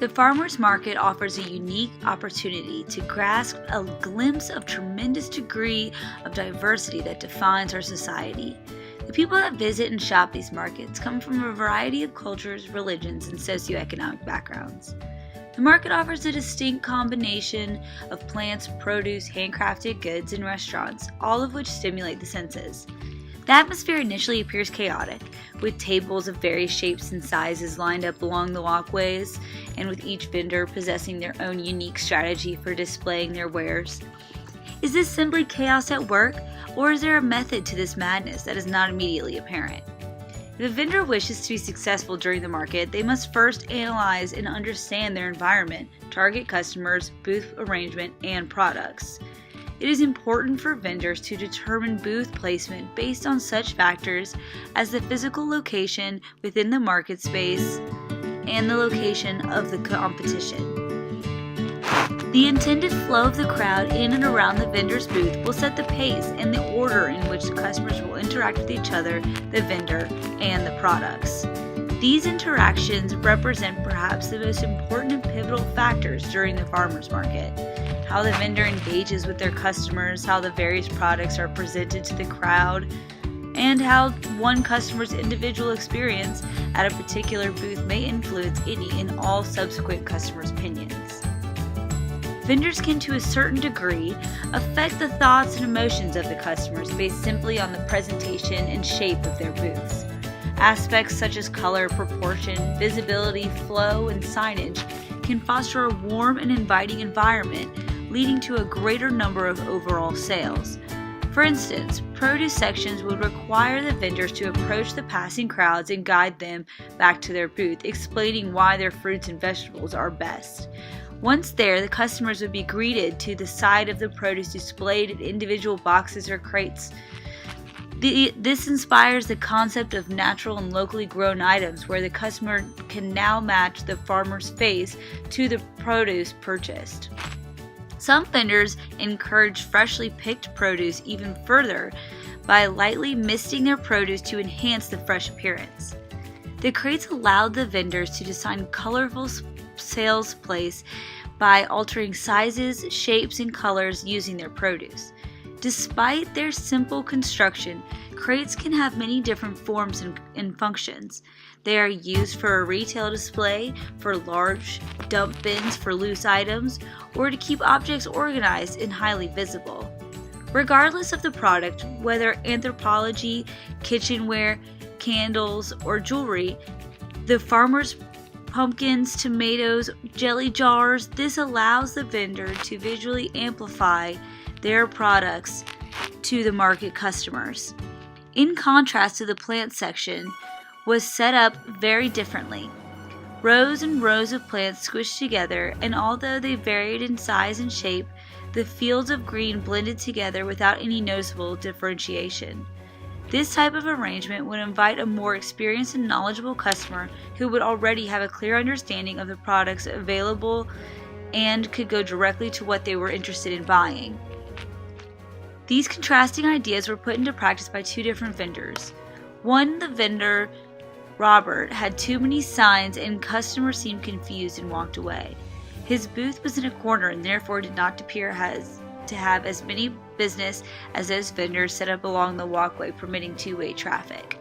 The farmers market offers a unique opportunity to grasp a glimpse of tremendous degree of diversity that defines our society. The people that visit and shop these markets come from a variety of cultures, religions, and socioeconomic backgrounds. The market offers a distinct combination of plants, produce, handcrafted goods, and restaurants, all of which stimulate the senses. The atmosphere initially appears chaotic, with tables of various shapes and sizes lined up along the walkways, and with each vendor possessing their own unique strategy for displaying their wares. Is this simply chaos at work, or is there a method to this madness that is not immediately apparent? If a vendor wishes to be successful during the market, they must first analyze and understand their environment, target customers, booth arrangement, and products. It is important for vendors to determine booth placement based on such factors as the physical location within the market space and the location of the competition. The intended flow of the crowd in and around the vendor's booth will set the pace and the order in which the customers will interact with each other, the vendor, and the products. These interactions represent perhaps the most important and pivotal factors during the farmers market. How the vendor engages with their customers, how the various products are presented to the crowd, and how one customer's individual experience at a particular booth may influence any and all subsequent customers' opinions. Vendors can, to a certain degree, affect the thoughts and emotions of the customers based simply on the presentation and shape of their booths. Aspects such as color, proportion, visibility, flow, and signage can foster a warm and inviting environment, leading to a greater number of overall sales. For instance, produce sections would require the vendors to approach the passing crowds and guide them back to their booth, explaining why their fruits and vegetables are best. Once there, the customers would be greeted to the side of the produce displayed in individual boxes or crates. This inspires the concept of natural and locally grown items, where the customer can now match the farmer's face to the produce purchased. Some vendors encourage freshly picked produce even further by lightly misting their produce to enhance the fresh appearance. The crates allowed the vendors to design colorful sales place by altering sizes, shapes, and colors using their produce. Despite their simple construction, crates can have many different forms and functions. They are used for a retail display, for large dump bins for loose items, or to keep objects organized and highly visible. Regardless of the product, whether anthropology, kitchenware, candles, or jewelry, the farmer's pumpkins, tomatoes, jelly jars, this allows the vendor to visually amplify their products to the market customers. In contrast to the plant section, was set up very differently. Rows and rows of plants squished together, and although they varied in size and shape, the fields of green blended together without any noticeable differentiation. This type of arrangement would invite a more experienced and knowledgeable customer who would already have a clear understanding of the products available and could go directly to what they were interested in buying. These contrasting ideas were put into practice by two different vendors. One, the vendor, Robert, had too many signs and customers seemed confused and walked away. His booth was in a corner and therefore did not appear to have as many business as those vendors set up along the walkway permitting two-way traffic.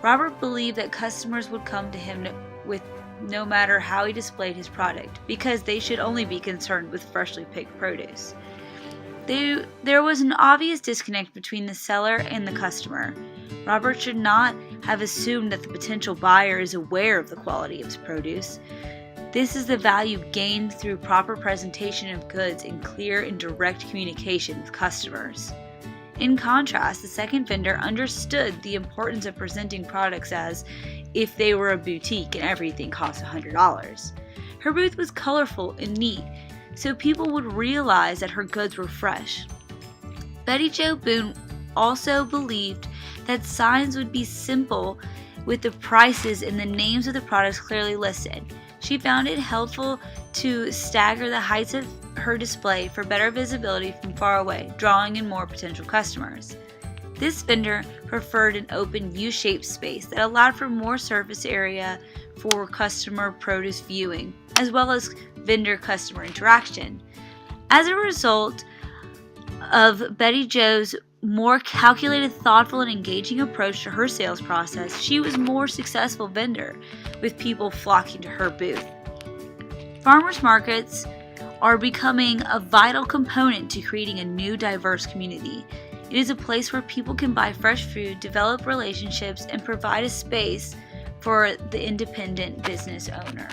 Robert believed that customers would come to him with no matter how he displayed his product, because they should only be concerned with freshly picked produce. There was an obvious disconnect between the seller and the customer. Robert should not have assumed that the potential buyer is aware of the quality of his produce. This is the value gained through proper presentation of goods and clear and direct communication with customers. In contrast, the second vendor understood the importance of presenting products as if they were a boutique and everything cost $100. Her booth was colorful and neat, so people would realize that her goods were fresh. Betty Jo Boone also believed that signs would be simple with the prices and the names of the products clearly listed. She found it helpful to stagger the heights of her display for better visibility from far away, drawing in more potential customers. This vendor preferred an open U-shaped space that allowed for more surface area for customer produce viewing, as well as vendor-customer interaction. As a result of Betty Jo's more calculated, thoughtful, and engaging approach to her sales process, she was a more successful vendor, with people flocking to her booth. Farmers markets are becoming a vital component to creating a new, diverse community. It is a place where people can buy fresh food, develop relationships, and provide a space for the independent business owner.